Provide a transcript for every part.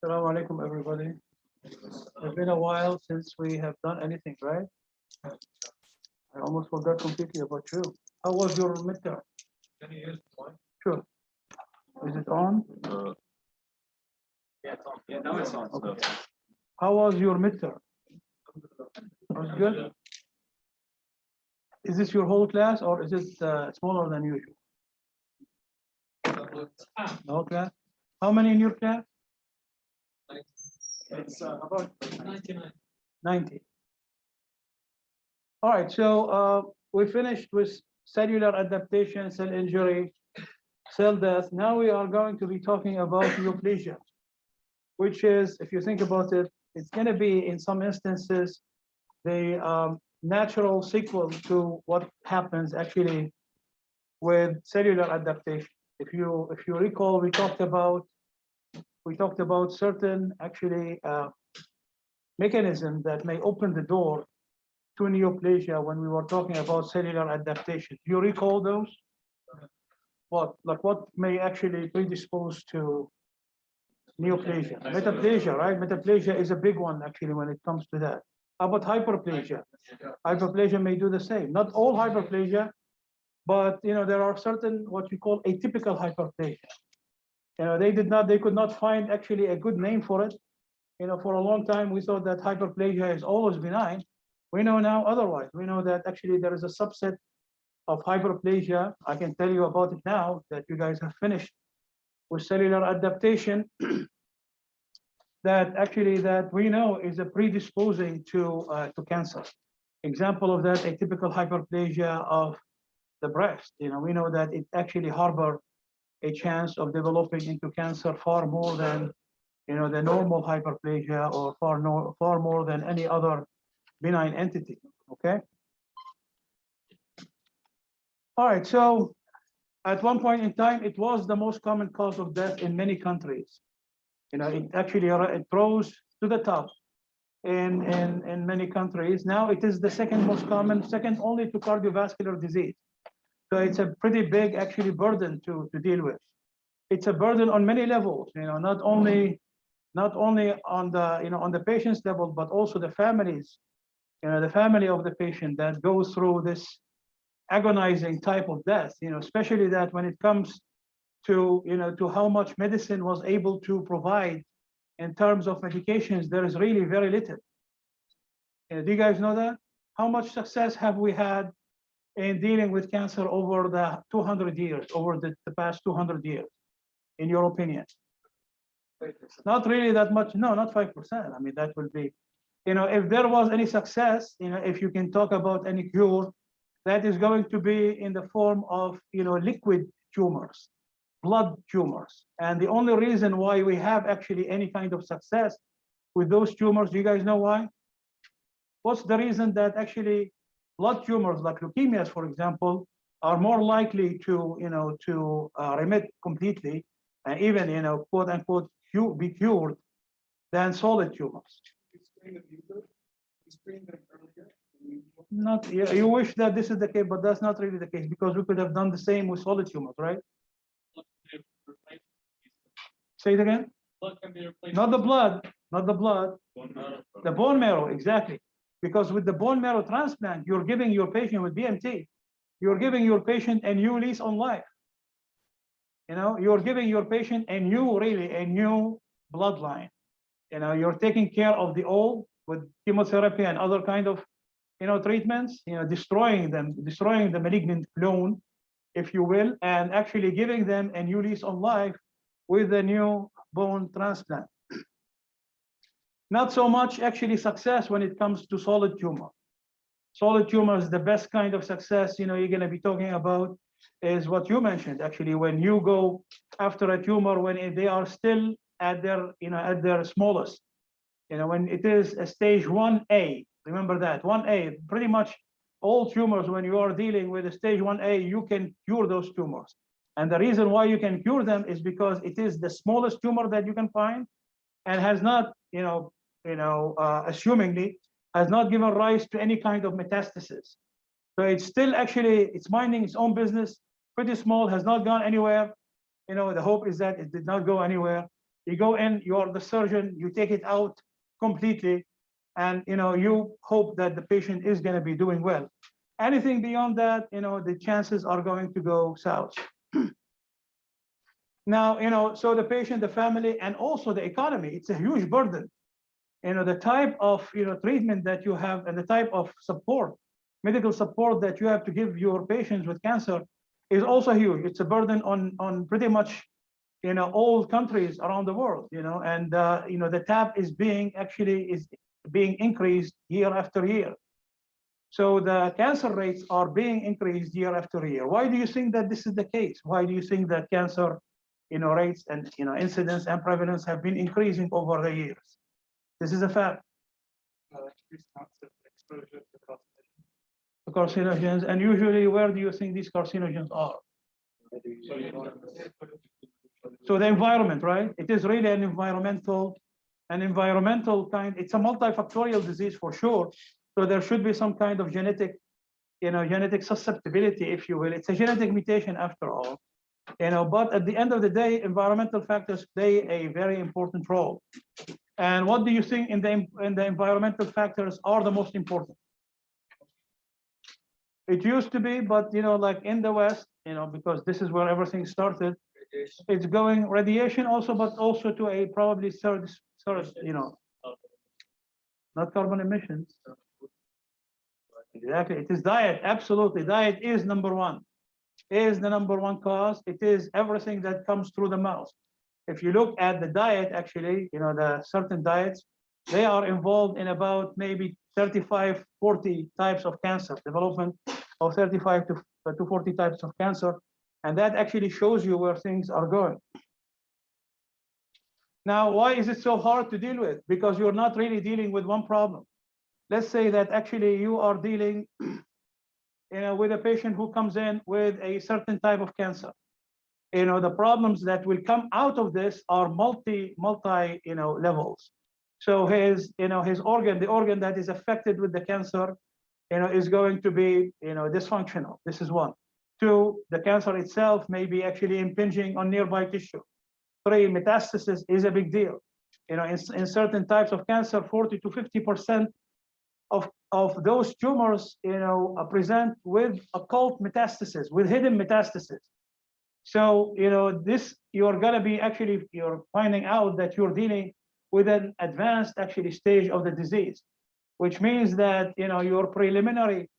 Assalamu alaikum, everybody. It's been a while since we have done anything, right? I almost forgot completely about you. How was your midterm? Sure. Is it on? Yeah, it's on. Yeah, now it's on. Okay. How was your midterm? Was good? Is this your whole class or is it smaller than usual? No class? How many in your class? It's about 99. 90. All right, so we finished with cellular adaptation, cell injury, cell death. Now we are going to be talking about neoplasia, which is, if you think about it, it's going to be, in some instances, the natural sequel to what happens actually with cellular adaptation. If you recall, we talked about certain actually mechanisms that may open the door to neoplasia when we were talking about cellular adaptation. Do you recall those? What may actually predispose to neoplasia? Metaplasia, right? Metaplasia is a big one actually when it comes to that. How about hyperplasia? Hyperplasia may do the same. Not all hyperplasia, but there are certain what we call atypical hyperplasia. They could not find actually a good name for it. For a long time we thought that hyperplasia is always benign. We know now otherwise. We know that actually there is a subset of hyperplasia. I can tell you about it now that you guys have finished with cellular adaptation. that we know is a predisposing to cancer. Example of that, atypical hyperplasia of the breast. We know that it actually harbor a chance of developing into cancer far more than the normal hyperplasia, or far more than any other benign entity. Okay. All right. So at one point in time, it was the most common cause of death in many countries. It actually it rose to the top in many countries. Now it is the second most common, second only to cardiovascular disease. So it's a pretty big actually burden to deal with. It's a burden on many levels. Not only on the on the patient's level, but also the families. The family of the patient that goes through this agonizing type of death. Especially that when it comes to to how much medicine was able to provide in terms of medications, there is really very little. Do you guys know that? How much success have we had in dealing with cancer over the 200 years, over the past 200 years, in your opinion? Not really that much. No, not 5%. I mean, that will be, if there was any success, if you can talk about any cure, that is going to be in the form of, liquid tumors, blood tumors. And the only reason why we have actually any kind of success with those tumors, do you guys know why? What's the reason that actually blood tumors like leukemias, for example, are more likely to, remit completely and even, quote unquote, be cured than solid tumors? Not, you wish that this is the case, but that's not really the case, because we could have done the same with solid tumors, right? Say it again. Blood can be replaced. Not the blood, not the blood, the bone marrow, exactly. Because with the bone marrow transplant, you're giving your patient with BMT, you're giving your patient a new lease on life. You're giving your patient a new bloodline. You're taking care of the old with chemotherapy and other kind of, treatments, destroying the malignant clone, if you will, and actually giving them a new lease on life with a new bone transplant. Not so much actually success when it comes to solid tumor. Solid tumor is the best kind of success, you're going to be talking about is what you mentioned, actually, when you go after a tumor, when they are still at their smallest, when it is a stage 1A, remember that 1A, pretty much all tumors, when you are dealing with a stage 1A, you can cure those tumors. And the reason why you can cure them is because it is the smallest tumor that you can find and has not, assumingly, has not given rise to any kind of metastasis. So it's still actually, it's minding its own business, pretty small, has not gone anywhere. The hope is that it did not go anywhere. You go in, you are the surgeon, you take it out completely, and you hope that the patient is going to be doing well. Anything beyond that, the chances are going to go south. Now, so the patient, the family, and also the economy, it's a huge burden. The type of treatment that you have and the type of support, medical support that you have to give your patients with cancer is also huge. It's a burden on pretty much all countries around the world, and the tab is being increased year after year. So the cancer rates are being increased year after year. Why do you think that this is the case? Why do you think that cancer rates and incidence and prevalence have been increasing over the years? This is a fact. Exposure to Carcinogens, and usually where do you think these carcinogens are? So the environment, right? It is really an environmental kind. It's a multifactorial disease for sure. So there should be some kind of genetic susceptibility, if you will. It's a genetic mutation after all. But at the end of the day, environmental factors play a very important role. And what do you think in the environmental factors are the most important? It used to be, but like in the West, because this is where everything started, it's going radiation also, but also to a probably third, not carbon emissions. Exactly, it is diet, absolutely. Diet is number one, is the number one cause. It is everything that comes through the mouth. If you look at the diet, actually, the certain diets, they are involved in about maybe 35, 40 types of cancer, development of 35 to 40 types of cancer. And that actually shows you where things are going. Now, why is it so hard to deal with? Because you're not really dealing with one problem. Let's say that actually you are dealing with a patient who comes in with a certain type of cancer. The problems that will come out of this are multi levels. So his organ, the organ that is affected with the cancer, is going to be dysfunctional. This is one. Two, the cancer itself may be actually impinging on nearby tissue. Three, metastasis is a big deal. In certain types of cancer, 40 to 50% of those tumors, present with occult metastasis, with hidden metastasis. So, you're gonna be you're finding out that you're dealing with an advanced stage of the disease, which means that, your preliminary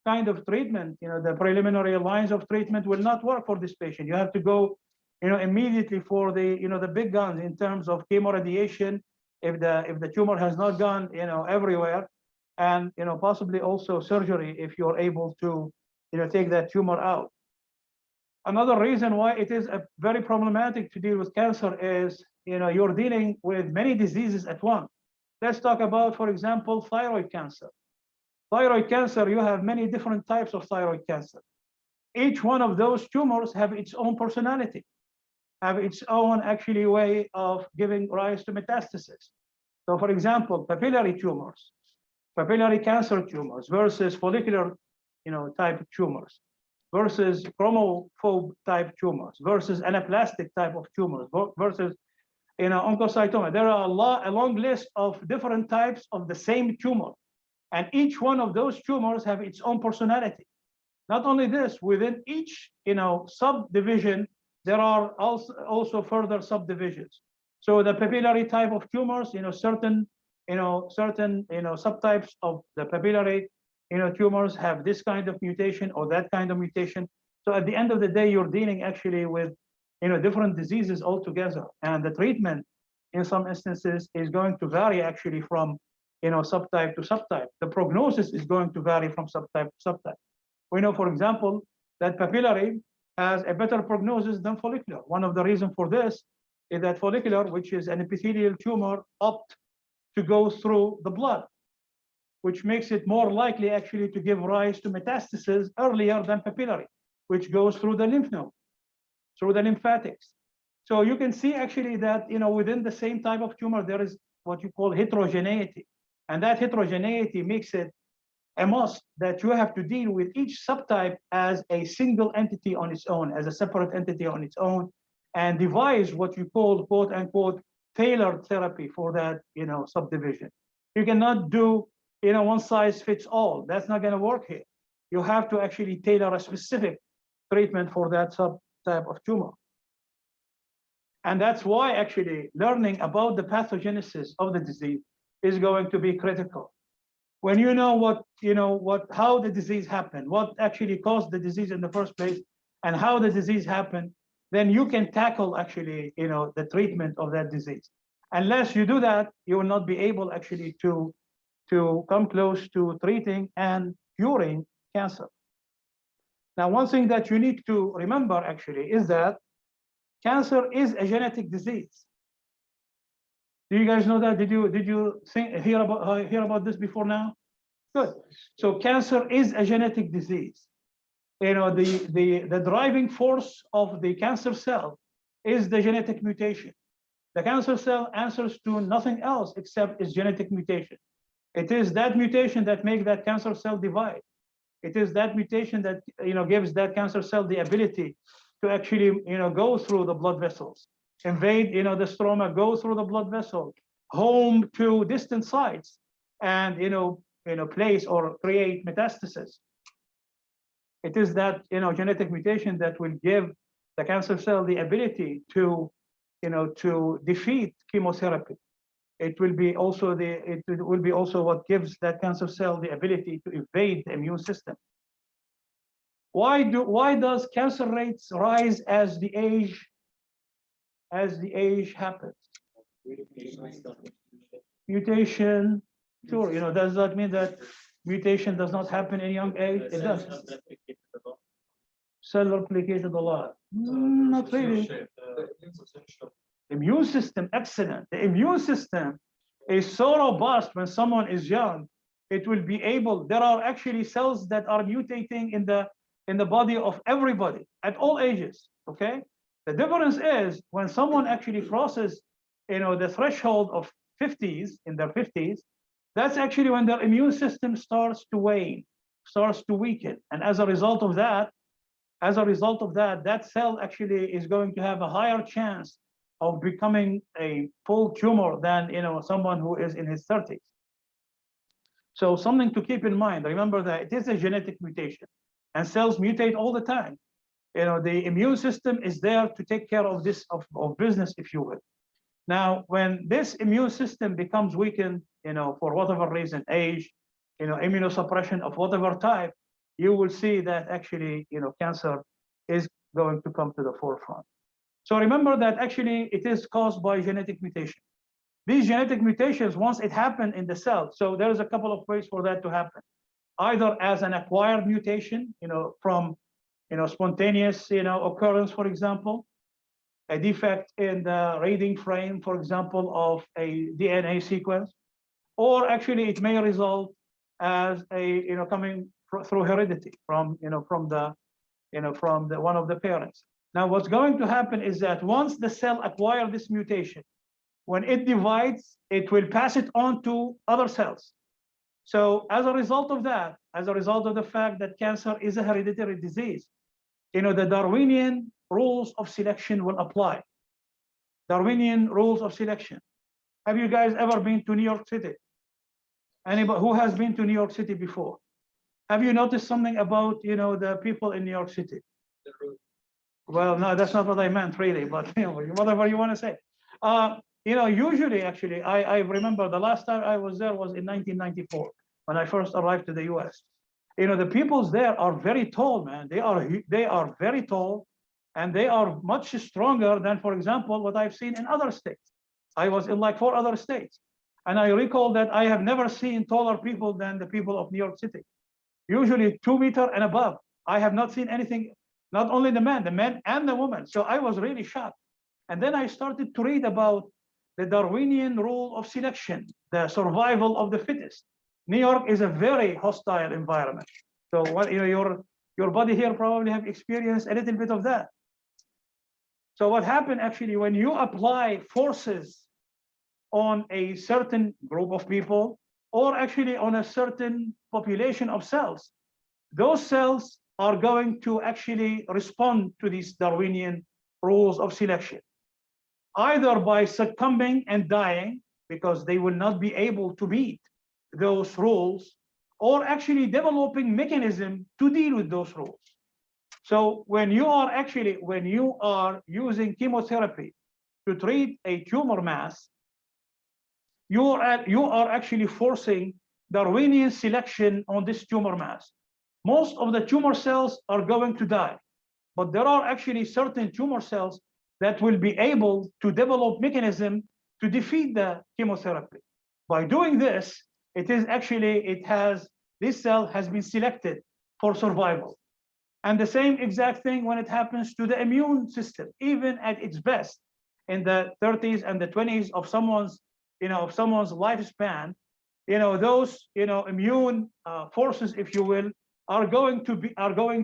kind of treatment, the preliminary lines of treatment will not work for this patient. You have to go, immediately for the big guns in terms of chemoradiation, if the tumor has not gone, everywhere, and, possibly also surgery if you're able to, take that tumor out. Another reason why it is very problematic to deal with cancer is, you're dealing with many diseases at once. Let's talk about, for example, thyroid cancer. Thyroid cancer, you have many different types of thyroid cancer. Each one of those tumors have its own personality, have its own actually way of giving rise to metastasis. So for example, papillary tumors, papillary cancer tumors versus follicular, type of tumors, versus chromophobe type tumors, versus anaplastic type of tumors, versus oncocytoma. There are a long list of different types of the same tumor, and each one of those tumors have its own personality. Not only this, within each subdivision, there are also further subdivisions. So the papillary type of tumors, certain subtypes of the papillary tumors have this kind of mutation or that kind of mutation. So at the end of the day, you're dealing actually with different diseases altogether, and the treatment in some instances is going to vary actually from subtype to subtype. The prognosis is going to vary from subtype to subtype. We know, for example, that papillary has a better prognosis than follicular. One of the reasons for this is that follicular, which is an epithelial tumor, opt to go through the blood, which makes it more likely actually to give rise to metastasis earlier than papillary, which goes through the lymph node, through the lymphatics. So you can see actually that within the same type of tumor, there is what you call heterogeneity. And that heterogeneity makes it a must that you have to deal with each subtype as a single entity on its own, as a separate entity on its own, and devise what you call, quote unquote, tailored therapy for that subdivision. You cannot do one size fits all. That's not going to work here. You have to actually tailor a specific treatment for that subtype of tumor. And that's why actually learning about the pathogenesis of the disease is going to be critical. When you know how the disease happened, what actually caused the disease in the first place, and how the disease happened, then you can tackle actually the treatment of that disease. Unless you do that, you will not be able actually to come close to treating and curing cancer. Now, one thing that you need to remember actually is that cancer is a genetic disease. Do you guys know that? Did you hear about this before now? Good. So cancer is a genetic disease. The driving force of the cancer cell is the genetic mutation. The cancer cell answers to nothing else except its genetic mutation. It is that mutation that makes that cancer cell divide. It is that mutation that gives that cancer cell the ability to actually go through the blood vessels, invade the stroma, go through the blood vessel, home to distant sites, and place or create metastasis. It is that genetic mutation that will give the cancer cell the ability to defeat chemotherapy. It will be also what gives that cancer cell the ability to evade the immune system. Why does cancer rates rise as the age happens? Mutation, sure. Does that mean that mutation does not happen in young age? It does. Cell replicated a lot. Not really. Immune system, excellent. The immune system is so robust when someone is young. It will be able. There are actually cells that are mutating in the body of everybody at all ages. Okay. The difference is when someone actually crosses, the threshold of 50s, in their 50s, that's actually when their immune system starts to wane, starts to weaken, and as a result of that, that cell actually is going to have a higher chance of becoming a full tumor than someone who is in his 30s. So something to keep in mind. Remember that it is a genetic mutation, and cells mutate all the time. The immune system is there to take care of this of business, if you will. Now, when this immune system becomes weakened, for whatever reason, age, immunosuppression of whatever type, you will see that actually, cancer is going to come to the forefront. So remember that actually it is caused by genetic mutation. These genetic mutations, once it happened in the cell, so there is a couple of ways for that to happen. Either as an acquired mutation, from spontaneous, occurrence, for example, a defect in the reading frame, for example, of a DNA sequence, or actually it may result as a, coming through heredity from, from the one of the parents. Now, what's going to happen is that once the cell acquires this mutation, when it divides, it will pass it on to other cells. So as a result of that, as a result of the fact that cancer is a hereditary disease, the Darwinian rules of selection will apply. Darwinian rules of selection. Have you guys ever been to New York City? Anybody who has been to New York City before? Have you noticed something about, the people in New York City? Well, no, that's not what I meant really, but whatever you want to say. Usually, actually, I remember the last time I was there was in 1994 when I first arrived to the US. The peoples there are very tall, man. They are very tall, and they are much stronger than, for example, what I've seen in other states. I was in like 4 other states, and I recall that I have never seen taller people than the people of New York City. Usually 2 meters and above. I have not seen anything, not only the men and the women. So I was really shocked. And then I started to read about the Darwinian rule of selection, the survival of the fittest. New York is a very hostile environment. So what, your body here probably have experienced a little bit of that. So what happened actually when you apply forces on a certain group of people, or actually on a certain population of cells, those cells are going to actually respond to these Darwinian rules of selection, either by succumbing and dying because they will not be able to meet those rules, or actually developing mechanism to deal with those rules. So when you are using chemotherapy to treat a tumor mass, you are actually forcing Darwinian selection on this tumor mass. Most of the tumor cells are going to die, but there are actually certain tumor cells that will be able to develop mechanism to defeat the chemotherapy. By doing this, this cell has been selected for survival. And the same exact thing when it happens to the immune system, even at its best, in the 30s and the 20s of someone's lifespan, those immune forces, if you will, are going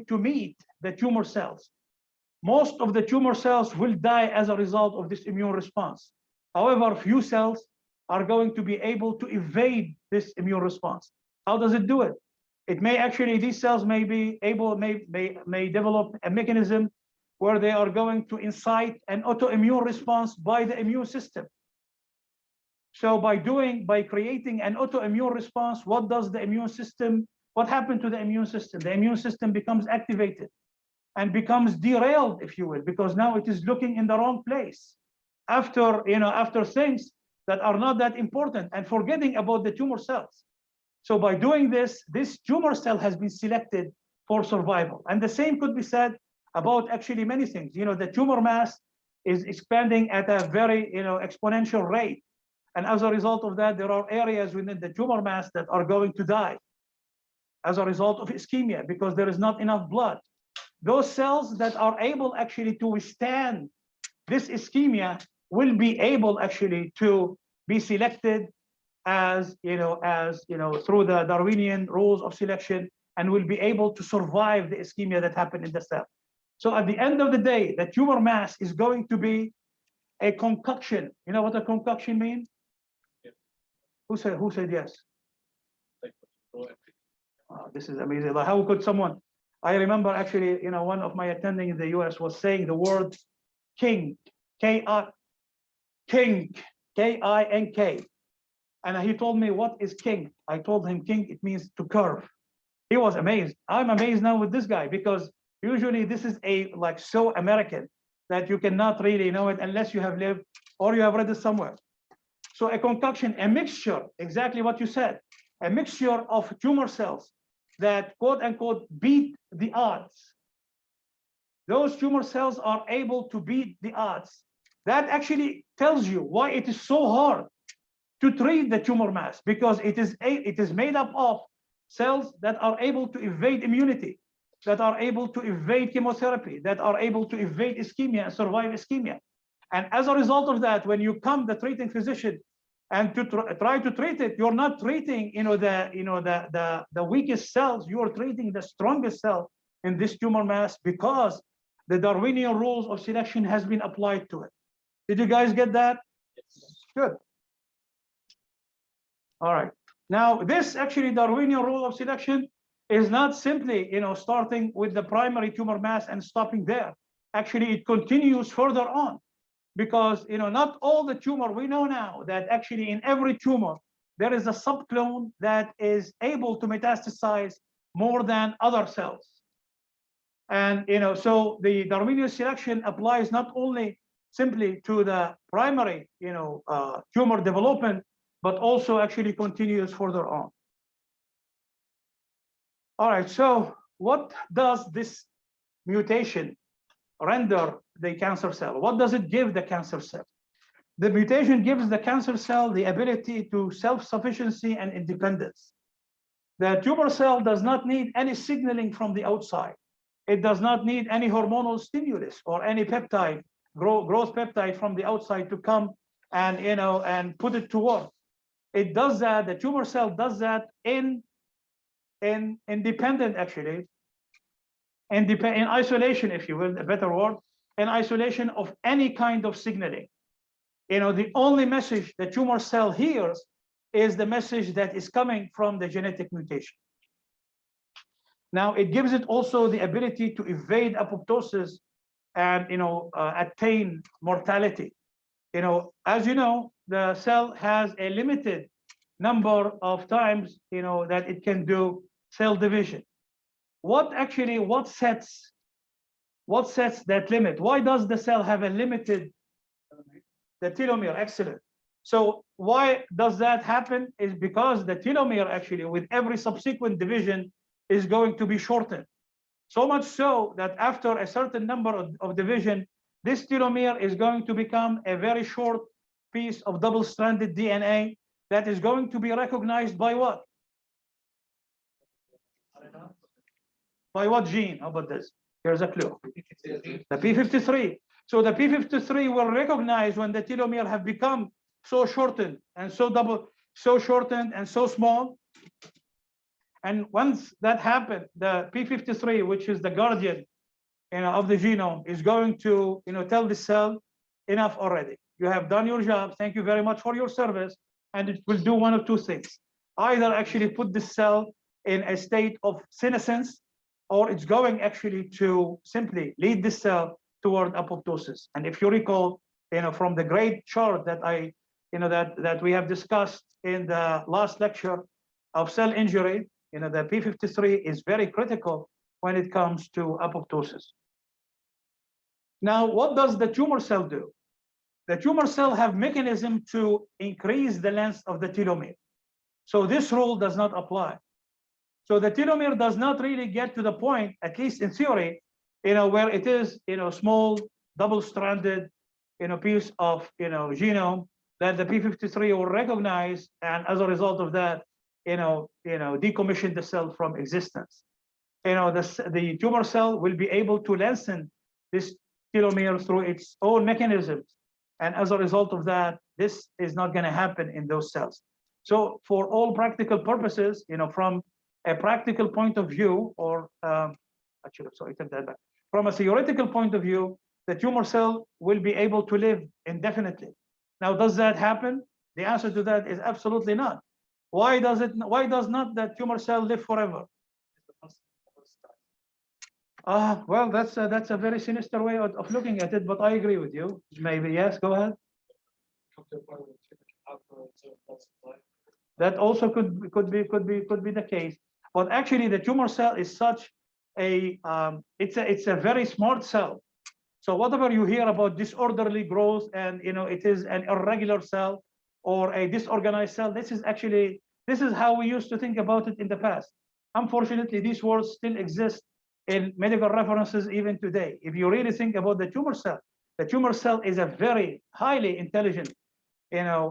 to meet the tumor cells. Most of the tumor cells will die as a result of this immune response. However, few cells are going to be able to evade this immune response. How does it do it? These cells may develop a mechanism where they are going to incite an autoimmune response by the immune system. So by creating an autoimmune response, what happened to the immune system? The immune system becomes activated and becomes derailed, if you will, because now it is looking in the wrong place after things that are not that important and forgetting about the tumor cells. So by doing this tumor cell has been selected for survival. And the same could be said about actually many things. The tumor mass is expanding at a very exponential rate. And as a result of that, there are areas within the tumor mass that are going to die as a result of ischemia because there is not enough blood. Those cells that are able actually to withstand this ischemia will be able actually to be selected as through the Darwinian rules of selection, and will be able to survive the ischemia that happened in the cell. So at the end of the day, the tumor mass is going to be a concoction. You know what a concoction means? Yes. Who said yes? Like, This is amazing. Like, how could someone? I remember actually, one of my attending in the US was saying the word king, K-I-N-K. And he told me, what is king? I told him king, it means to curve. He was amazed. I'm amazed now with this guy because usually this is so American that you cannot really know it unless you have lived or you have read it somewhere. So a concoction, a mixture, exactly what you said, a mixture of tumor cells that quote unquote beat the odds. Those tumor cells are able to beat the odds. That actually tells you why it is so hard to treat the tumor mass, because it is made up of cells that are able to evade immunity. that are able to evade chemotherapy, that are able to evade ischemia and survive ischemia. And as a result of that, when you come, the treating physician, and to try to treat it, you're not treating, the weakest cells. You are treating the strongest cell in this tumor mass, because the Darwinian rules of selection has been applied to it. Did you guys get that? Good. All right. Now, this actually Darwinian rule of selection is not simply, starting with the primary tumor mass and stopping there. Actually, it continues further on, because, not all the tumor, we know now that actually in every tumor, there is a subclone that is able to metastasize more than other cells. And, so the Darwinian selection applies not only simply to the primary, tumor development, but also actually continues further on. All right, so what does this mutation render the cancer cell? What does it give the cancer cell? The mutation gives the cancer cell the ability to self-sufficiency and independence. The tumor cell does not need any signaling from the outside. It does not need any hormonal stimulus or any peptide, growth peptide from the outside to come and, and put it to work. It does that, the tumor cell does that in independent, actually, in isolation, if you will, a better word, in isolation of any kind of signaling. The only message the tumor cell hears is the message that is coming from the genetic mutation. Now, it gives it also the ability to evade apoptosis and, attain mortality. As you know, the cell has a limited number of times, that it can do cell division. What sets that limit? Why does the cell have a limited, the telomere? Excellent. So why does that happen? Is because the telomere actually with every subsequent division is going to be shortened. So much so that after a certain number of division, this telomere is going to become a very short piece of double-stranded DNA that is going to be recognized by what? By what gene? How about this? Here's a clue. The P53. So the P53 will recognize when the telomere have become so shortened and so shortened and so small. And once that happens, the P53, which is the guardian, of the genome, is going to, tell the cell, enough already. You have done your job. Thank you very much for your service. And it will do one of two things. Either actually put the cell in a state of senescence, or it's going actually to simply lead the cell toward apoptosis. And if you recall, from the great chart that that we have discussed in the last lecture of cell injury, the P53 is very critical when it comes to apoptosis. Now, what does the tumor cell do? The tumor cell have mechanism to increase the length of the telomere. So this rule does not apply. So the telomere does not really get to the point, at least in theory, where it is, small, double-stranded, piece of, genome that the P53 will recognize, and as a result of that, decommission the cell from existence. The tumor cell will be able to lengthen this telomere through its own mechanisms. And as a result of that, this is not going to happen in those cells. So for all practical purposes, from a practical point of view, or actually, sorry, take that back. From a theoretical point of view, the tumor cell will be able to live indefinitely. Now, does that happen? The answer to that is absolutely not. Why does not the tumor cell live forever? Well, that's a very sinister way of looking at it, but I agree with you. Maybe, yes, go ahead. That also could be the case. But actually, the tumor cell is such a it's a very smart cell. So whatever you hear about disorderly growth and it is an irregular cell or a disorganized cell, this is how we used to think about it in the past. Unfortunately, these words still exist in medical references even today. If you really think about the tumor cell is a very highly intelligent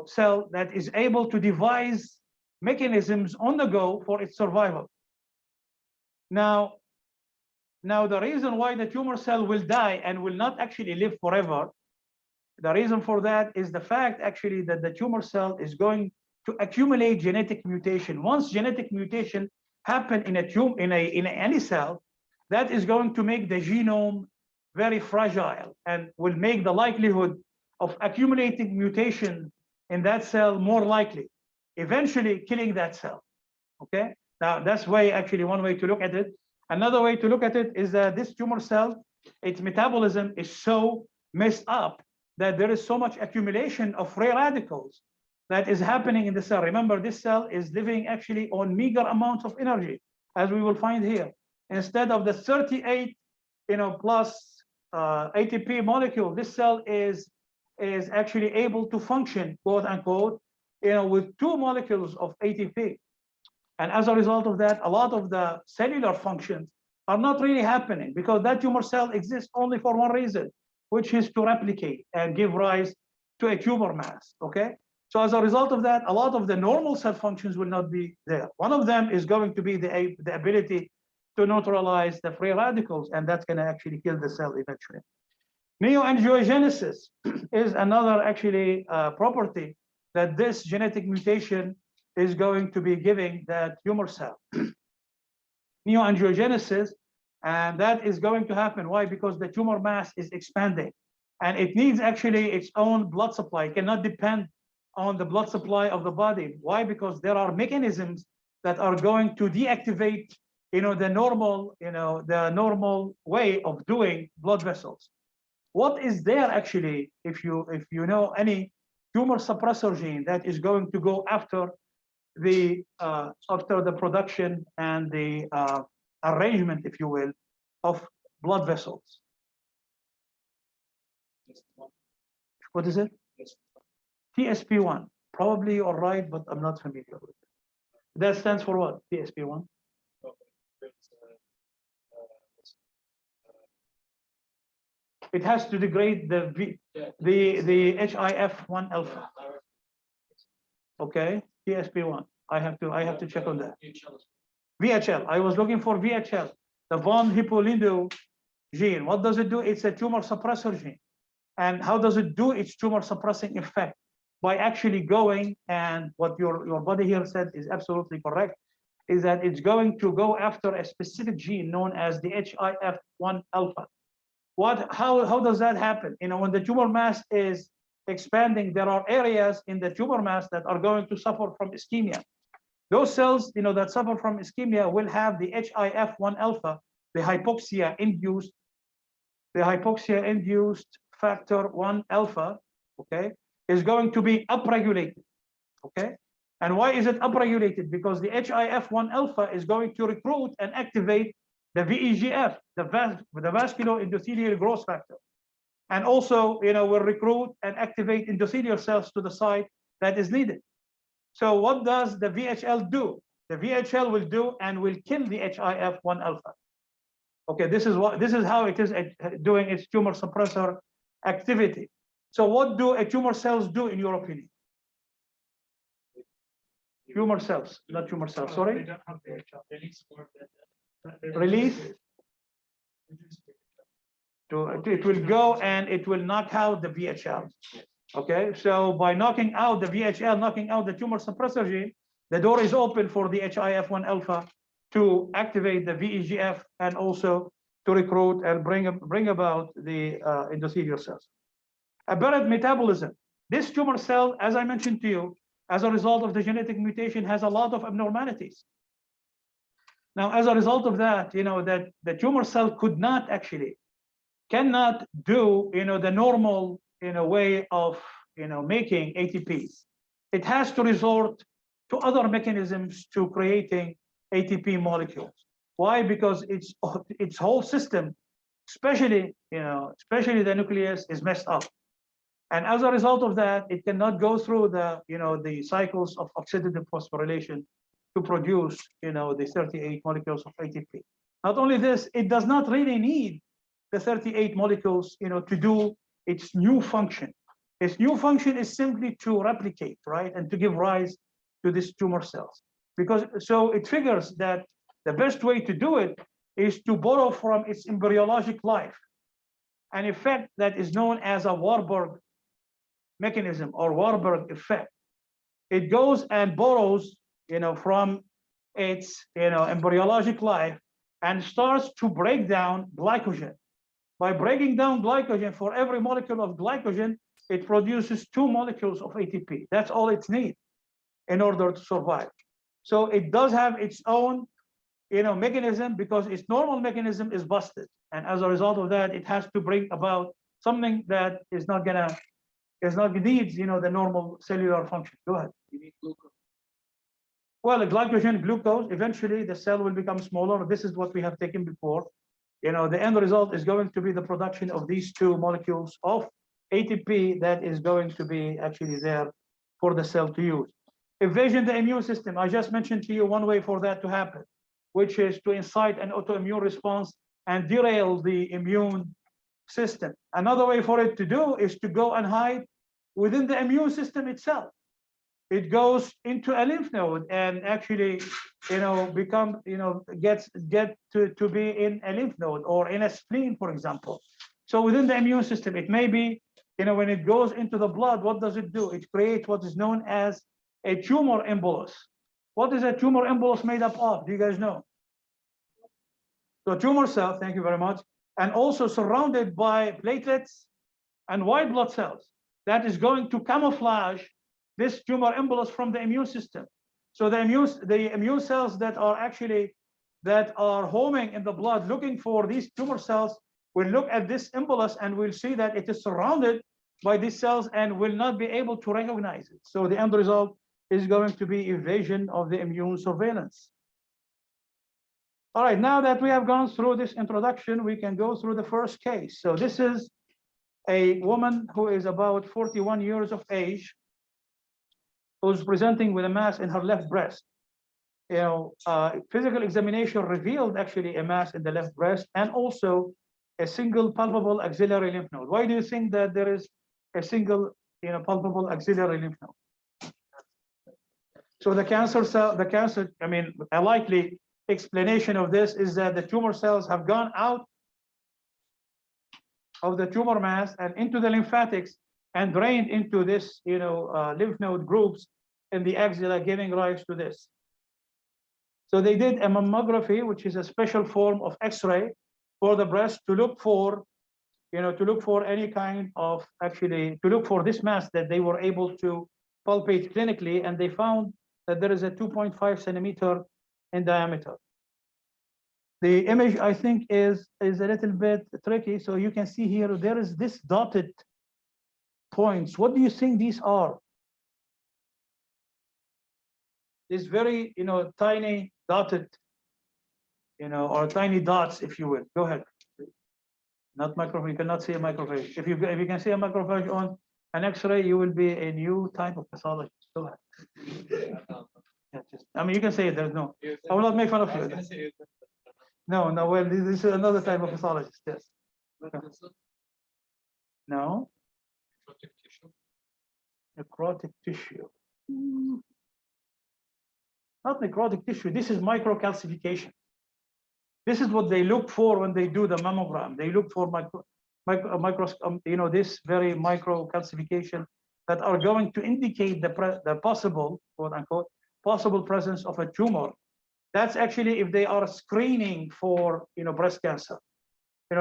cell that is able to devise mechanisms on the go for its survival. Now, Now, the reason why the tumor cell will die and will not actually live forever, the reason for that is the fact actually that the tumor cell is going to accumulate genetic mutation. Once genetic mutation happen in any cell, that is going to make the genome very fragile and will make the likelihood of accumulating mutation in that cell more likely, eventually killing that cell. Okay, now that's actually one way to look at it. Another way to look at it is that this tumor cell, its metabolism is so messed up that there is so much accumulation of free radicals that is happening in the cell. Remember, this cell is living actually on meager amounts of energy, as we will find here. Instead of the 38, plus ATP molecule, this cell is actually able to function, quote unquote, with 2 molecules of ATP. And as a result of that, a lot of the cellular functions are not really happening because that tumor cell exists only for one reason, which is to replicate and give rise to a tumor mass. Okay. So as a result of that, a lot of the normal cell functions will not be there. One of them is going to be the ability to neutralize the free radicals, and that's going to actually kill the cell eventually. Neoangiogenesis is another actually property that this genetic mutation is going to be giving that tumor cell. Neoangiogenesis, and that is going to happen. Why? Because the tumor mass is expanding and it needs actually its own blood supply. It cannot depend on the blood supply of the body. Why? Because there are mechanisms that are going to deactivate the normal way of doing blood vessels. What is there actually, if you know any tumor suppressor gene that is going to go after the production and the arrangement, if you will, of blood vessels? What is it? TSP1. Probably you're right, but I'm not familiar with it. That stands for what? TSP1? It has to degrade the HIF1 alpha. Okay, TSP1. I have to check on that. VHL. I was looking for VHL, the von Hippolindau gene. What does it do? It's a tumor suppressor gene. And how does it do its tumor suppressing effect? By actually going, and what your body here said is absolutely correct, is that it's going to go after a specific gene known as the HIF1 alpha. How does that happen? When the tumor mass is expanding, there are areas in the tumor mass that are going to suffer from ischemia. Those cells, that suffer from ischemia will have the HIF1 alpha, the hypoxia-induced factor 1 alpha, okay, is going to be upregulated, okay? And why is it upregulated? Because the HIF1 alpha is going to recruit and activate the VEGF, the vascular endothelial growth factor. And also, will recruit and activate endothelial cells to the site that is needed. So what does the VHL do? The VHL will do and will kill the HIF1 alpha. Okay, this is how it is doing its tumor suppressor activity. So what do tumor cells do in your opinion? Tumor cells, not tumor cells, sorry. Release. It will go and it will knock out the VHL. Okay, so by knocking out the VHL, knocking out the tumor suppressor gene, the door is open for the HIF1 alpha to activate the VEGF and also to recruit and bring about the endothelial cells. Aberrant metabolism. This tumor cell, as I mentioned to you, as a result of the genetic mutation, has a lot of abnormalities. Now, as a result of that, that the tumor cell cannot do, the normal, way of, making ATPs. It has to resort to other mechanisms to creating ATP molecules. Why? Because its whole system, especially the nucleus, is messed up. And as a result of that, it cannot go through the cycles of oxidative phosphorylation to produce, the 38 molecules of ATP. Not only this, it does not really need the 38 molecules, to do its new function. Its new function is simply to replicate, right, and to give rise to these tumor cells. So it figures that the best way to do it is to borrow from its embryologic life an effect that is known as a Warburg mechanism or Warburg effect. It goes and borrows, from its, embryologic life and starts to break down glycogen. By breaking down glycogen, for every molecule of glycogen, it produces 2 molecules of ATP. That's all it needs in order to survive. So it does have its own, mechanism, because its normal mechanism is busted. And as a result of that, it has to bring about something that is not needs, the normal cellular function. Go ahead. You need glucose. Well, the glycogen, glucose, eventually the cell will become smaller. This is what we have taken before. The end result is going to be the production of these 2 molecules of ATP that is going to be actually there for the cell to use. Evasion the immune system. I just mentioned to you one way for that to happen, which is to incite an autoimmune response and derail the immune system. Another way for it to do is to go and hide within the immune system itself. It goes into a lymph node and actually, become, get to be in a lymph node or in a spleen, for example. So within the immune system, it may be, when it goes into the blood, what does it do? It creates what is known as a tumor embolus. What is a tumor embolus made up of? Do you guys know? So tumor cell, thank you very much, and also surrounded by platelets and white blood cells that is going to camouflage this tumor embolus from the immune system. So the immune cells that are homing in the blood looking for these tumor cells will look at this embolus and will see that it is surrounded by these cells and will not be able to recognize it. So the end result is going to be evasion of the immune surveillance. All right, now that we have gone through this introduction, we can go through the first case. So this is a woman who is about 41 years of age, who's presenting with a mass in her left breast. Physical examination revealed actually a mass in the left breast and also a single palpable axillary lymph node. Why do you think that there is a single, palpable axillary lymph node? So the cancer cell, a likely explanation of this is that the tumor cells have gone out of the tumor mass and into the lymphatics and drained into this, lymph node groups in the axilla, giving rise to this. So they did a mammography, which is a special form of X-ray for the breast to look for, any kind of to look for this mass that they were able to palpate clinically, and they found that there is a 2.5 centimeter in diameter. The image, I think, is a little bit tricky. So you can see here, there is this dotted points. What do you think these are? These very, tiny dotted, or tiny dots, if you will. Go ahead. Not microphone. You cannot see a microphage. If you can see a microphage on an X-ray, you will be a new type of pathologist. Go ahead. Yeah, you can say it. There's no. I will not make fun of you. No. Well, this is another type of pathologist. Yes. No. Necrotic tissue. Not necrotic tissue. This is microcalcification. This is what they look for when they do the mammogram. They look for this very micro calcification that are going to indicate the possible, quote unquote, possible presence of a tumor. That's actually if they are screening for, breast cancer.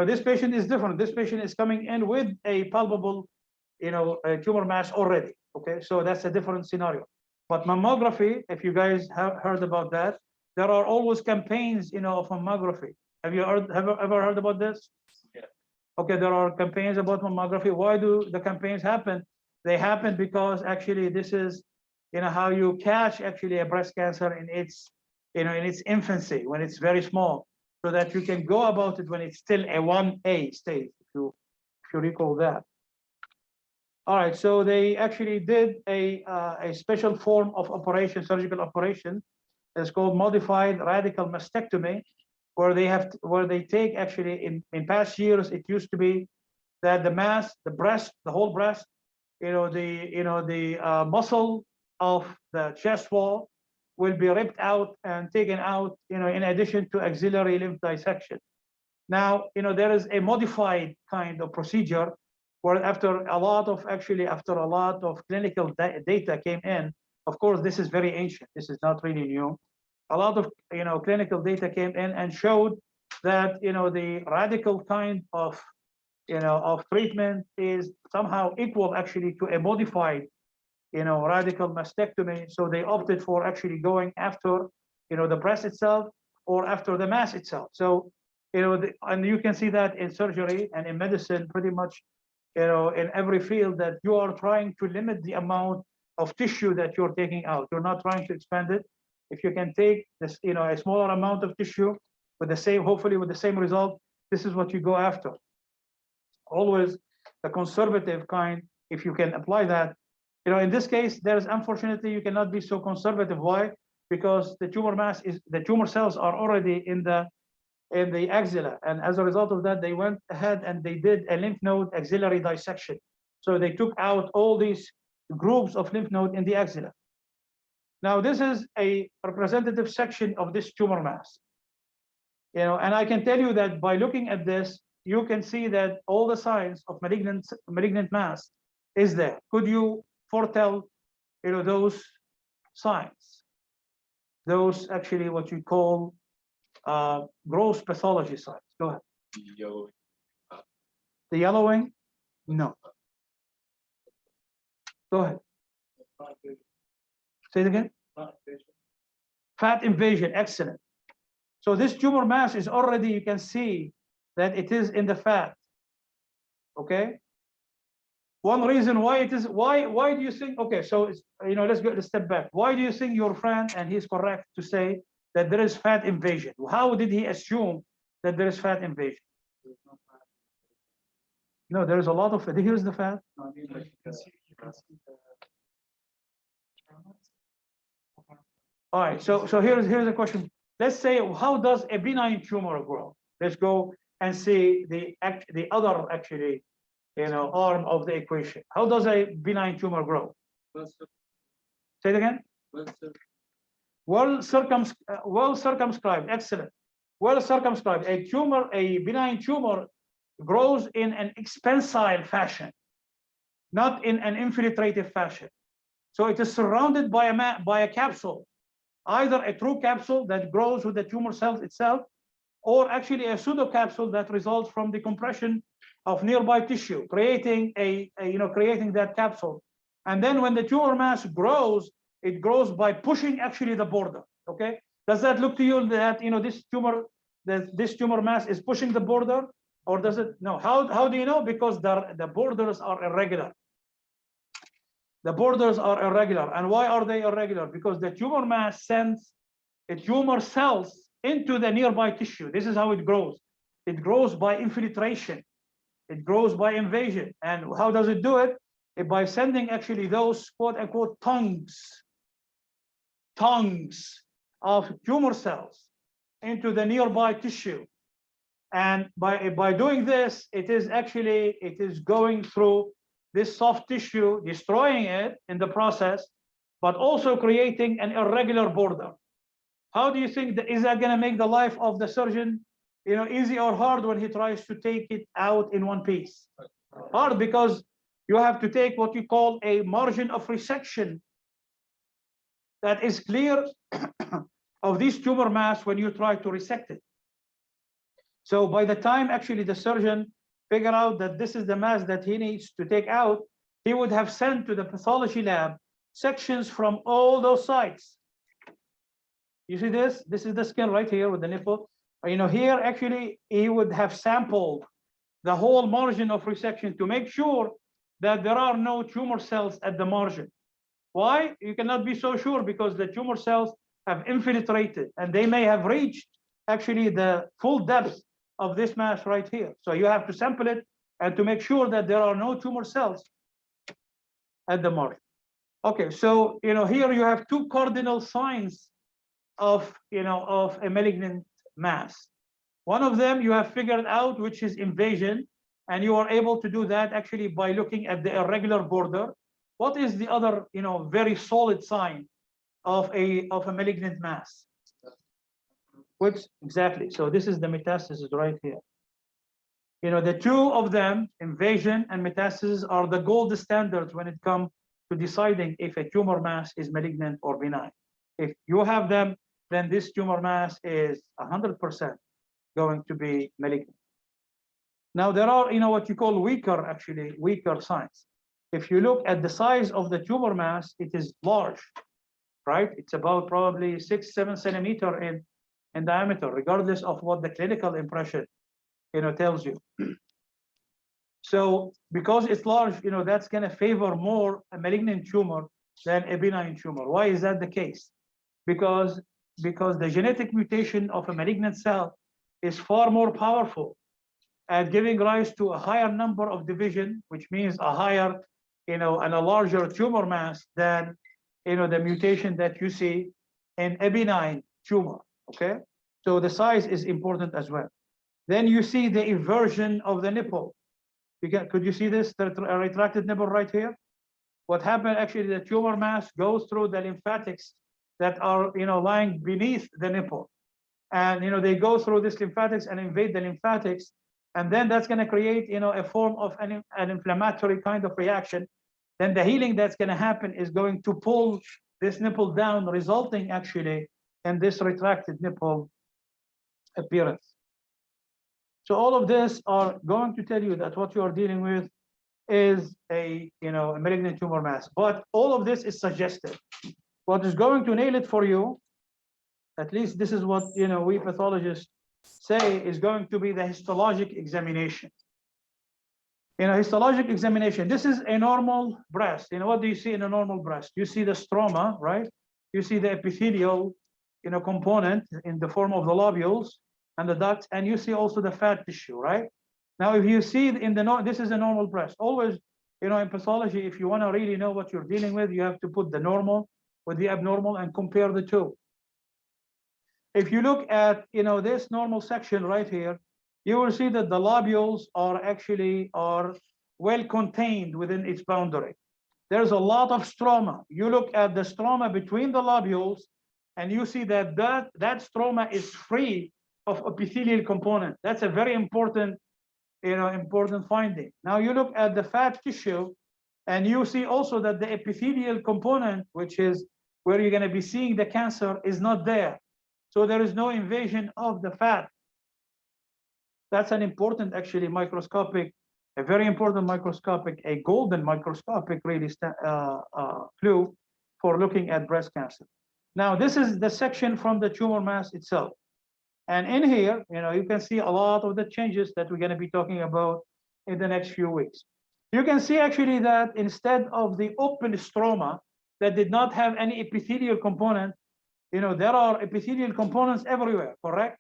This patient is different. This patient is coming in with a palpable, a tumor mass already. Okay, so that's a different scenario. But mammography, if you guys have heard about that, there are always campaigns, of mammography. Have you ever heard about this? Yeah. Okay, there are campaigns about mammography. Why do the campaigns happen? They happen because actually this is, how you catch actually a breast cancer in its, in its infancy, when it's very small, so that you can go about it when it's still a 1A stage, if you recall that. All right, so they actually did a special form of operation, surgical operation. It's called modified radical mastectomy, where they take actually in past years, it used to be that the mass, the breast, the whole breast, the muscle of the chest wall will be ripped out and taken out, in addition to axillary lymph dissection. Now, there is a modified kind of procedure where after a lot of clinical data came in, of course, this is very ancient. This is not really new. A lot of, clinical data came in and showed that, the radical kind of, of treatment is somehow equal actually to a modified, radical mastectomy. So they opted for actually going after, the breast itself or after the mass itself. So, and you can see that in surgery and in medicine pretty much, in every field, that you are trying to limit the amount of tissue that you're taking out. You're not trying to expand it. If you can take this, a smaller amount of tissue with the same, hopefully with the same result, this is what you go after. Always the conservative kind, if you can apply that. In this case, there's unfortunately you cannot be so conservative. Why? Because the tumor cells are already in the axilla, and as a result of that, they went ahead and they did a lymph node axillary dissection. So they took out all these groups of lymph node in the axilla. Now this is a representative section of this tumor mass. And I can tell you that by looking at this, you can see that all the signs of malignant mass is there. Could you foretell, those signs? Those actually what you call gross pathology signs. Go ahead. Yellow. The yellowing? No. Go ahead. Say it again. Fat invasion. Excellent. So this tumor mass is already, you can see that it is in the fat. Okay. One reason why it is, why do you think, okay, so it's, let's step back. Why do you think your friend, and he's correct to say that there is fat invasion? How did he assume that there is fat invasion? No, there is a lot of it. Here's the fat. All right, so here's a question. Let's say, how does a benign tumor grow? Let's go and see the other actually, arm of the equation. How does a benign tumor grow? Say it again. Well circumscribed. Excellent. Well circumscribed. A benign tumor grows in an expansile fashion, not in an infiltrative fashion. So it is surrounded by a capsule, either a true capsule that grows with the tumor cells itself, or actually a pseudocapsule that results from the compression of nearby tissue, creating creating that capsule. And then when the tumor mass grows, it grows by pushing actually the border. Okay, does that look to you that this tumor mass is pushing the border, or does it? No. How do you know? Because the borders are irregular. The borders are irregular. And why are they irregular? Because the tumor mass sends tumor cells into the nearby tissue. This is how it grows. It grows by infiltration. It grows by invasion. And how does it do it? By sending actually those quote unquote tongues of tumor cells into the nearby tissue. And by doing this, it is going through this soft tissue, destroying it in the process, but also creating an irregular border. How do you think is that going to make the life of the surgeon, easy or hard when he tries to take it out in one piece? Hard, because you have to take what you call a margin of resection that is clear of this tumor mass when you try to resect it. So by the time actually the surgeon figure out that this is the mass that he needs to take out, he would have sent to the pathology lab sections from all those sites. You see this? This is the skin right here with the nipple. Here actually he would have sampled the whole margin of resection to make sure that there are no tumor cells at the margin. Why? You cannot be so sure, because the tumor cells have infiltrated and they may have reached actually the full depth of this mass right here. So you have to sample it and to make sure that there are no tumor cells at the margin. Okay, so here you have two cardinal signs of a malignant mass. One of them you have figured out, which is invasion, and you are able to do that actually by looking at the irregular border. What is the other very solid sign of a malignant mass. Which exactly? So this is the metastasis right here. You know, the two of them, invasion and metastasis, are the gold standards when it comes to deciding if a tumor mass is malignant or benign. If you have them, then this tumor mass is 100% going to be malignant. Now there are, you know, what you call weaker signs. If you look at the size of the tumor mass, it is large, right? It's about probably 6-7 centimeter in diameter, regardless of what the clinical impression, you know, tells you. So because it's large, you know, that's going to favor more a malignant tumor than a benign tumor. Why is that the case? Because the genetic mutation of a malignant cell is far more powerful at giving rise to a higher number of division, which means a higher, you know, and a larger tumor mass than, you know, the mutation that you see in a benign tumor. Okay, so the size is important as well. Then you see the inversion of the nipple. Could you see this, the retracted nipple right here? What happened, actually, the tumor mass goes through the lymphatics that are, you know, lying beneath the nipple. And, you know, they go through this lymphatics and invade the lymphatics. And then that's going to create, you know, a form of an inflammatory kind of reaction. Then the healing that's going to happen is going to pull this nipple down, resulting actually in this retracted nipple appearance. So all of this are going to tell you that what you are dealing with is a, you know, a malignant tumor mass. But all of this is suggestive. What is going to nail it for you, at least this is what, you know, we pathologists say, is going to be the histologic examination. You know, histologic examination, this is a normal breast. You know, what do you see in a normal breast? You see the stroma, right? You see the epithelial, you know, component in the form of the lobules and the ducts, and you see also the fat tissue, right? Now, if you see in the, this is a normal breast. Always, you know, in pathology, if you want to really know what you're dealing with, you have to put the normal with the abnormal and compare the two. If you look at, you know, this normal section right here, you will see that the lobules are well contained within its boundary. There's a lot of stroma. You look at the stroma between the lobules, and you see that that stroma is free of epithelial component. That's a very important, you know, important finding. Now you look at the fat tissue, and you see also that the epithelial component, which is where you're going to be seeing the cancer, is not there. So there is no invasion of the fat. That's an important, actually, microscopic, a very important microscopic, a golden microscopic, really, clue for looking at breast cancer. Now, this is the section from the tumor mass itself. And in here, you know, you can see a lot of the changes that we're going to be talking about in the next few weeks. You can see actually that instead of the open stroma that did not have any epithelial component, you know, there are epithelial components everywhere, correct?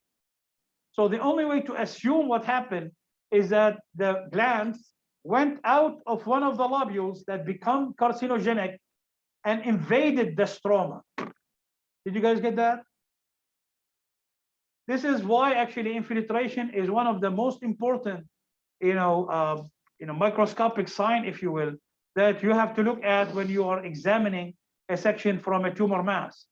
So the only way to assume what happened is that the glands went out of one of the lobules that become carcinogenic and invaded the stroma. Did you guys get that? This is why actually infiltration is one of the most important, you know, microscopic sign, if you will, that you have to look at when you are examining a section from a tumor mass.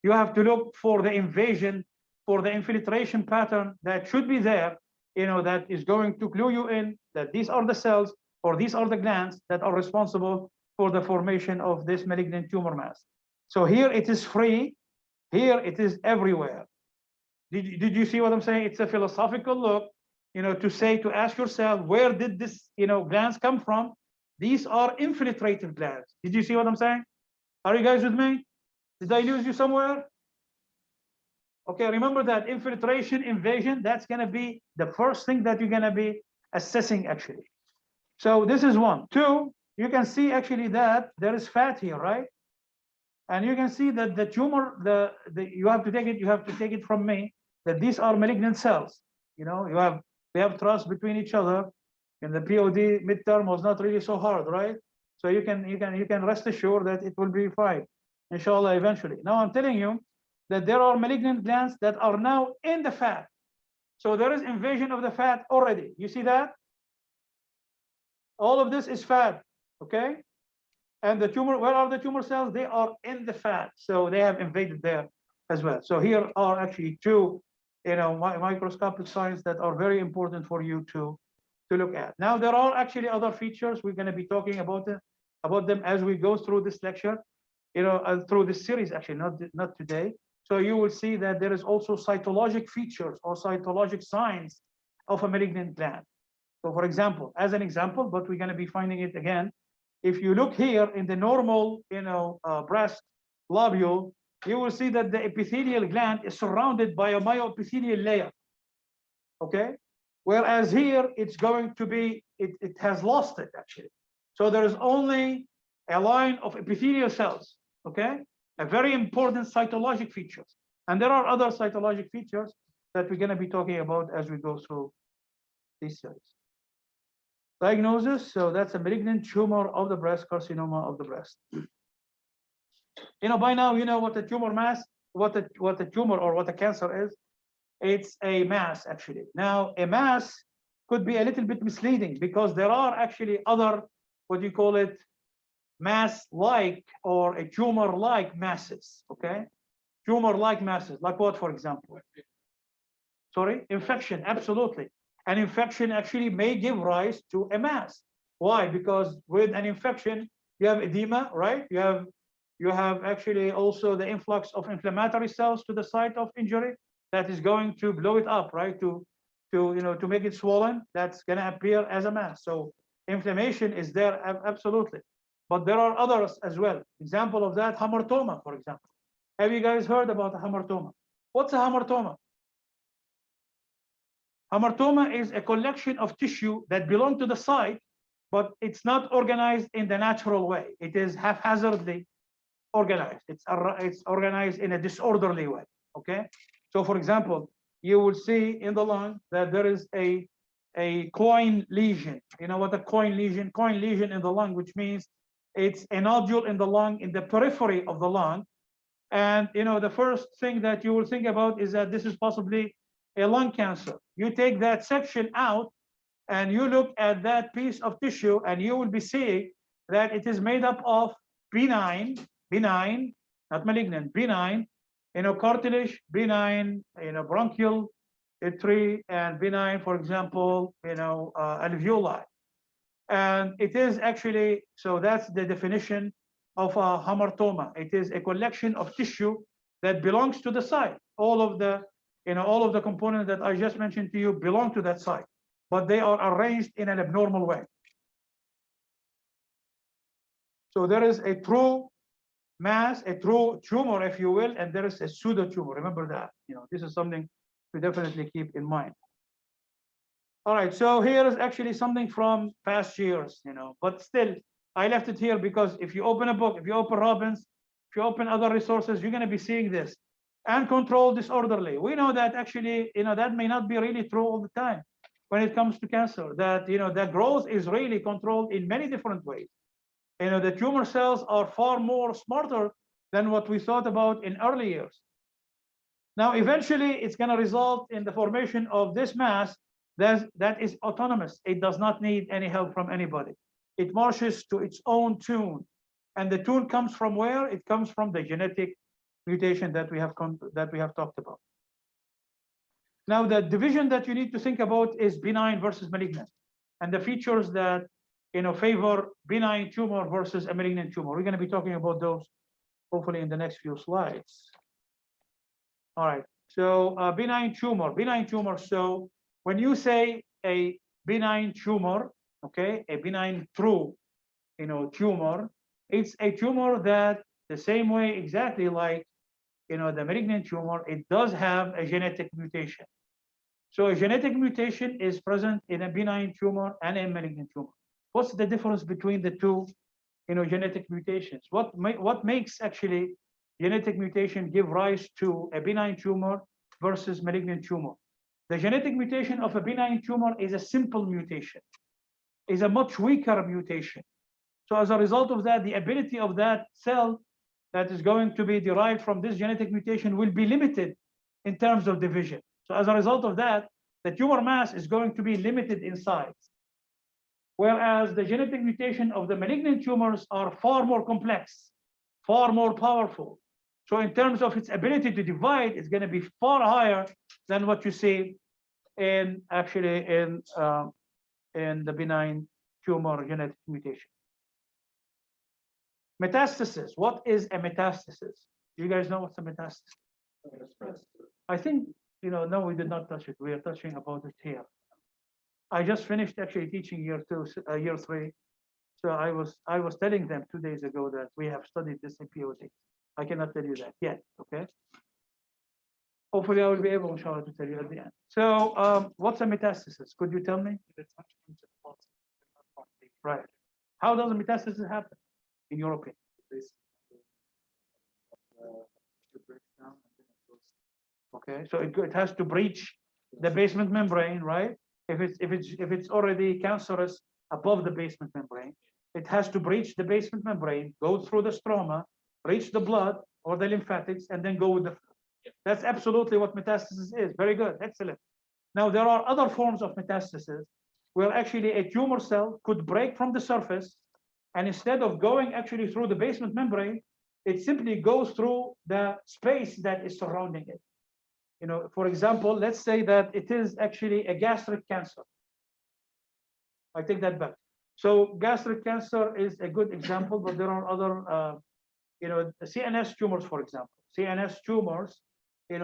You have to look for the invasion, for the infiltration pattern that should be there, you know, that is going to clue you in that these are the cells or these are the glands that are responsible for the formation of this malignant tumor mass. So here it is free, here it is everywhere. Did you see what I'm saying? It's a philosophical look, you know, to ask yourself, where did this, you know, glands come from? These are infiltrative glands. Did you see what I'm saying? Are you guys with me? Did I lose you somewhere? Okay, remember that infiltration, invasion, that's going to be the first thing that you're going to be assessing, actually. So this is one. Two, you can see actually that there is fat here, right? And you can see that the tumor, you have to take it from me, that these are malignant cells. You know, we have trust between each other, and the POD midterm was not really so hard, right? So you can rest assured that it will be fine, inshallah, eventually. Now I'm telling you that there are malignant glands that are now in the fat. So there is invasion of the fat already. You see that? All of this is fat, okay? And the tumor, where are the tumor cells? They are in the fat, so they have invaded there as well. So here are actually two, microscopic signs that are very important for you to look at. Now there are actually other features. We're going to be talking about them as we go through this lecture, through this series. Actually, not today. So you will see that there is also cytologic features or cytologic signs of a malignant gland. So for example, as an example, but we're going to be finding it again. If you look here in the normal, breast lobule, you will see that the epithelial gland is surrounded by a myoepithelial layer. Okay, whereas here it's going to be, it has lost it actually. So there is only a line of epithelial cells. Okay, a very important cytologic features, and there are other cytologic features that we're going to be talking about as we go through this series. Diagnosis, so that's a malignant tumor of the breast, carcinoma of the breast. By now, you know what a tumor mass, what a tumor or what a cancer is. It's a mass, actually. Now, a mass could be a little bit misleading because there are actually other, what do you call it, mass-like or a tumor-like masses, okay? Tumor-like masses, like what, for example? Sorry, infection, absolutely. An infection actually may give rise to a mass. Why? Because with an infection, you have edema, right? You have actually also the influx of inflammatory cells to the site of injury that is going to blow it up, right? To make it swollen. That's going to appear as a mass. So inflammation is there, absolutely. But there are others as well. Example of that, hamartoma, for example. Have you guys heard about a hamartoma? What's a hamartoma? Hamartoma is a collection of tissue that belong to the site, but it's not organized in the natural way. It is haphazardly organized. It's organized in a disorderly way. Okay. So, for example, you will see in the lung that there is a coin lesion. You know what a coin lesion? Coin lesion in the lung, which means it's a nodule in the lung, in the periphery of the lung. And the first thing that you will think about is that this is possibly a lung cancer. You take that section out and you look at that piece of tissue and you will be seeing that it is made up of benign, not malignant, benign, cartilage, benign, bronchial tree, and benign, for example, alveoli. And it is actually, so that's the definition of a hamartoma. It is a collection of tissue that belongs to the site. All of the components that I just mentioned to you belong to that site, but they are arranged in an abnormal way. So there is a true mass, a true tumor, if you will, and there is a pseudo tumor. Remember that. This is something to definitely keep in mind. All right, so here is actually something from past years, but still, I left it here because if you open a book, if you open Robbins, if you open other resources, you're going to be seeing this. And control disorderly. We know that actually, that may not be really true all the time when it comes to cancer, that, that growth is really controlled in many different ways. The tumor cells are far more smarter than what we thought about in early years. Now, eventually, it's going to result in the formation of this mass that is autonomous. It does not need any help from anybody. It marches to its own tune. And the tune comes from where? It comes from the genetic mutation that we have talked about. Now, the division that you need to think about is benign versus malignant, and the features that favor benign tumor versus a malignant tumor. We're going to be talking about those hopefully in the next few slides. All right. So benign tumor. So when you say a benign tumor, okay, a benign true, tumor, it's a tumor that the same way exactly like the malignant tumor, it does have a genetic mutation. So a genetic mutation is present in a benign tumor and a malignant tumor. What's the difference between the two, genetic mutations? What makes actually genetic mutation give rise to a benign tumor versus malignant tumor? The genetic mutation of a benign tumor is a simple mutation, is a much weaker mutation. So as a result of that, the ability of that cell that is going to be derived from this genetic mutation will be limited in terms of division. So as a result of that, the tumor mass is going to be limited in size. Whereas the genetic mutation of the malignant tumors are far more complex, far more powerful. So in terms of its ability to divide, it's going to be far higher than what you see in actually in the benign tumor genetic mutation. Metastasis. What is a metastasis? You guys know what's a metastasis? I think, no, we did not touch it. We are touching about it here. I just finished actually teaching year 3. So I was telling them 2 days ago that we have studied this in POC. I cannot tell you that yet, okay? Hopefully I will be able, inshallah, to tell you at the end. So what's a metastasis? Could you tell me? Right. How does a metastasis happen, in your opinion? Okay, so it has to breach the basement membrane, right? If it's already cancerous above the basement membrane, it has to breach the basement membrane, go through the stroma, reach the blood or the lymphatics, and then go with the fluid. That's absolutely what metastasis is. Very good, excellent. Now there are other forms of metastasis where actually a tumor cell could break from the surface, and instead of going actually through the basement membrane, it simply goes through the space that is surrounding it. For example, let's say that it is actually a gastric cancer. I take that back. So gastric cancer is a good example, but there are other, CNS tumors, for example. CNS tumors, in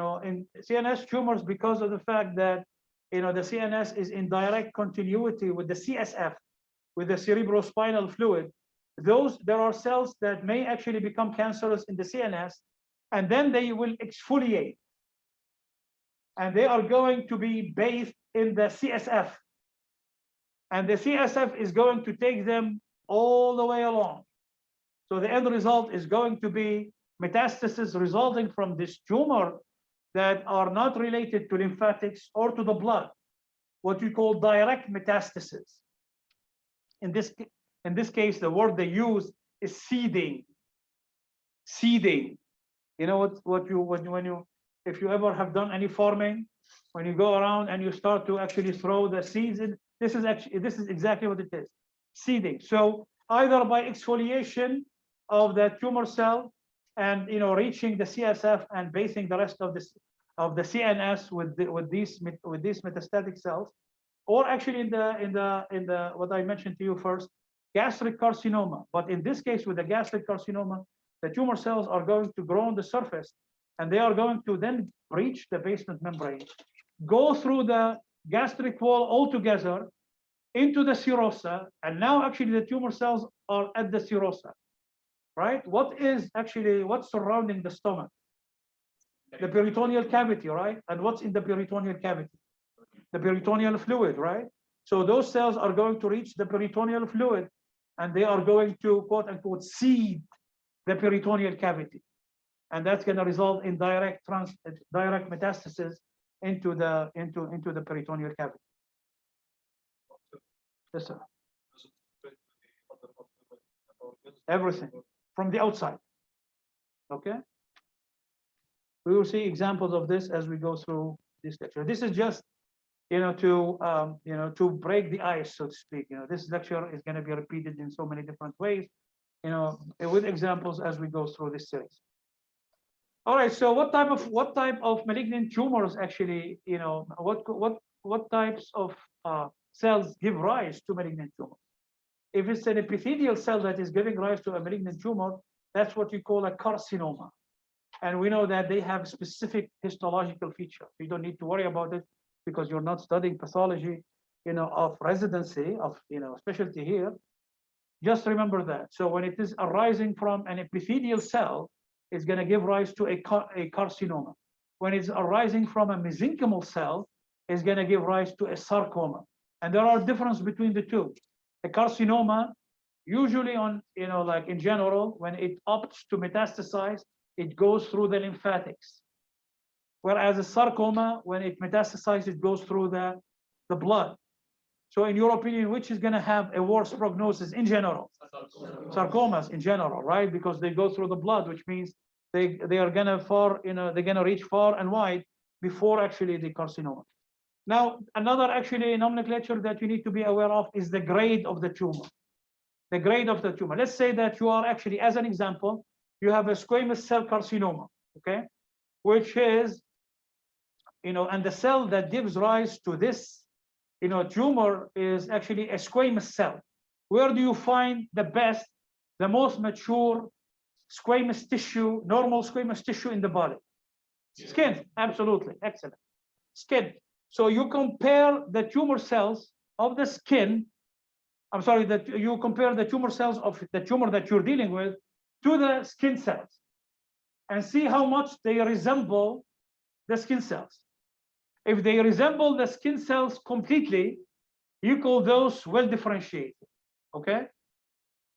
CNS tumors, because of the fact that, the CNS is in direct continuity with the CSF, with the cerebrospinal fluid. There are cells that may actually become cancerous in the CNS, and then they will exfoliate. And they are going to be bathed in the CSF. And the CSF is going to take them all the way along. So the end result is going to be metastasis resulting from this tumor that are not related to lymphatics or to the blood, what we call direct metastasis. In this case, the word they use is seeding. Seeding. You know if you ever have done any farming, when you go around and you start to actually throw the seeds in, this is exactly what it is. Seeding. So either by exfoliation of the tumor cell and reaching the CSF and bathing the rest of the CNS with these metastatic cells, or actually in the what I mentioned to you first, gastric carcinoma. But in this case, with the gastric carcinoma, the tumor cells are going to grow on the surface, and they are going to then breach the basement membrane, go through the gastric wall altogether into the serosa, and now actually the tumor cells are at the serosa, right? What's surrounding the stomach? The peritoneal cavity, right? And what's in the peritoneal cavity? The peritoneal fluid, right? So those cells are going to reach the peritoneal fluid, and they are going to, quote unquote, seed the peritoneal cavity. And that's going to result in direct metastasis into the peritoneal cavity. Yes, sir. Everything from the outside. Okay. We will see examples of this as we go through this lecture. This is just, to break the ice, so to speak. This lecture is going to be repeated in so many different ways, with examples as we go through this series. All right. So what type of malignant tumors actually, what types of cells give rise to malignant tumors? If it's an epithelial cell that is giving rise to a malignant tumor, that's what you call a carcinoma. And we know that they have specific histological features. You don't need to worry about it because you're not studying pathology, of residency, of, specialty here. Just remember that. So when it is arising from an epithelial cell, it's going to give rise to a carcinoma. When it's arising from a mesenchymal cell, it's going to give rise to a sarcoma. And there are differences between the two. A carcinoma, usually like in general, when it opts to metastasize, it goes through the lymphatics. Whereas a sarcoma, when it metastasizes, it goes through the blood. So in your opinion, which is going to have a worse prognosis in general? Sarcomas in general, right? Because they go through the blood, which means they are going to they're going to reach far and wide before actually the carcinoma. Now, another actually nomenclature that you need to be aware of is the grade of the tumor. The grade of the tumor. Let's say that you are actually, as an example, you have a squamous cell carcinoma, okay, which is, and the cell that gives rise to this, tumor is actually a squamous cell. Where do you find the best, the most mature squamous tissue, normal squamous tissue in the body? Skin, absolutely, excellent. Skin. So you compare the tumor cells of the skin, I'm sorry, that you compare the tumor cells of the tumor that you're dealing with to the skin cells and see how much they resemble the skin cells. If they resemble the skin cells completely, you call those well differentiated, okay?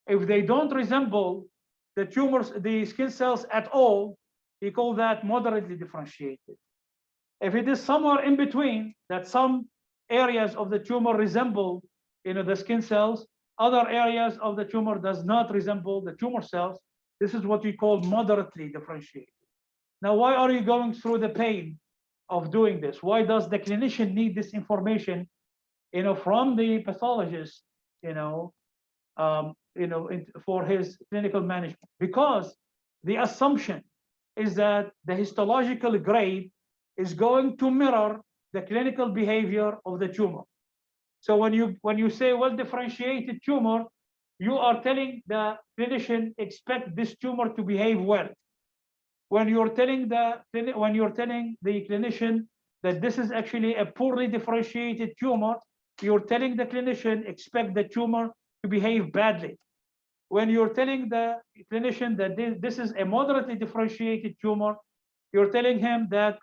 If they don't resemble the tumors, the skin cells at all, you call that moderately differentiated. If it is somewhere in between, that some areas of the tumor resemble, the skin cells, other areas of the tumor does not resemble the tumor cells, this is what we call moderately differentiated. Now, why are you going through the pain of doing this? Why does the clinician need this information, from the pathologist, for his clinical management? Because the assumption is that the histological grade is going to mirror the clinical behavior of the tumor. So when you say well differentiated tumor, you are telling the clinician expect this tumor to behave well. When you're telling the clinician that this is actually a poorly differentiated tumor, you're telling the clinician expect the tumor to behave badly. When you're telling the clinician that this is a moderately differentiated tumor, you're telling him that,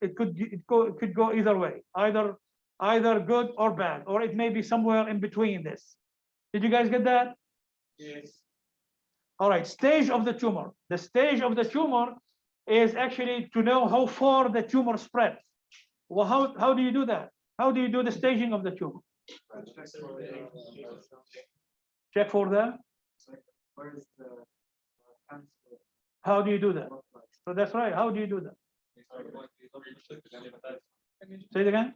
it could go either way, either good or bad, or it may be somewhere in between this. Did you guys get that? Yes. All right, stage of the tumor. The stage of the tumor is actually to know how far the tumor spread. Well, how do you do that? How do you do the staging of the tumor? Check for the. How do you do that? So that's right. How do you do that? Say it again.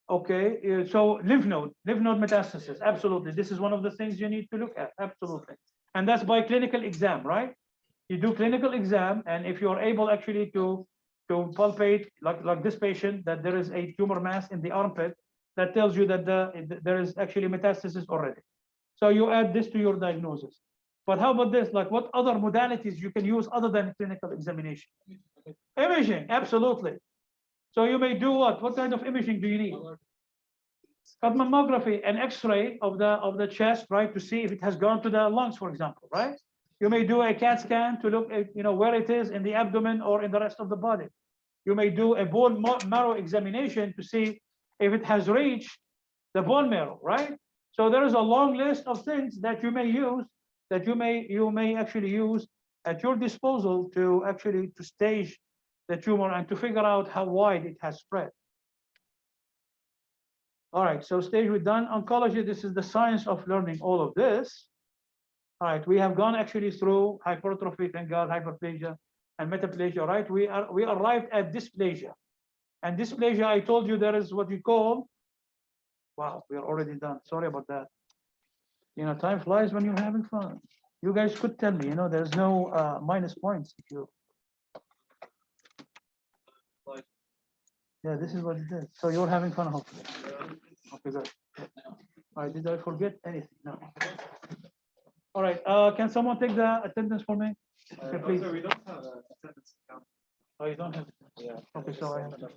Okay, so lymph node metastasis. Absolutely. This is one of the things you need to look at. Absolutely. And that's by clinical exam, right? You do clinical exam, and if you're able actually to palpate, like this patient, that there is a tumor mass in the armpit, that tells you that there is actually metastasis already. So you add this to your diagnosis. But how about this? Like, what other modalities you can use other than clinical examination? Imaging, absolutely. So you may do what? What kind of imaging do you need? Mammography, an X-ray of the chest, right, to see if it has gone to the lungs, for example, right? You may do a CAT scan to look at, where it is in the abdomen or in the rest of the body. You may do a bone marrow examination to see if it has reached the bone marrow, right? So there is a long list of things that you may use, that you may actually use at your disposal to stage the tumor and to figure out how wide it has spread. All right, so stage we're done. Oncology, this is the science of learning all of this. All right, we have gone actually through hypertrophy, thank God, hyperplasia and metaplasia, right? We arrived at dysplasia. And dysplasia, I told you there is what you call, wow, we are already done. Sorry about that. Time flies when you're having fun. You guys could tell me, there's no minus points if you. Yeah, this is what it is. So you're having fun, hopefully. Okay, good. All right, did I forget anything? No. All right, can someone take the attendance for me? Okay, please. We don't have attendance account. Oh, you don't have it? Yeah. Okay, so I have to.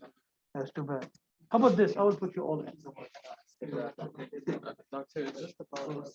That's too bad. How about this? I will put you all in. Doctor, just about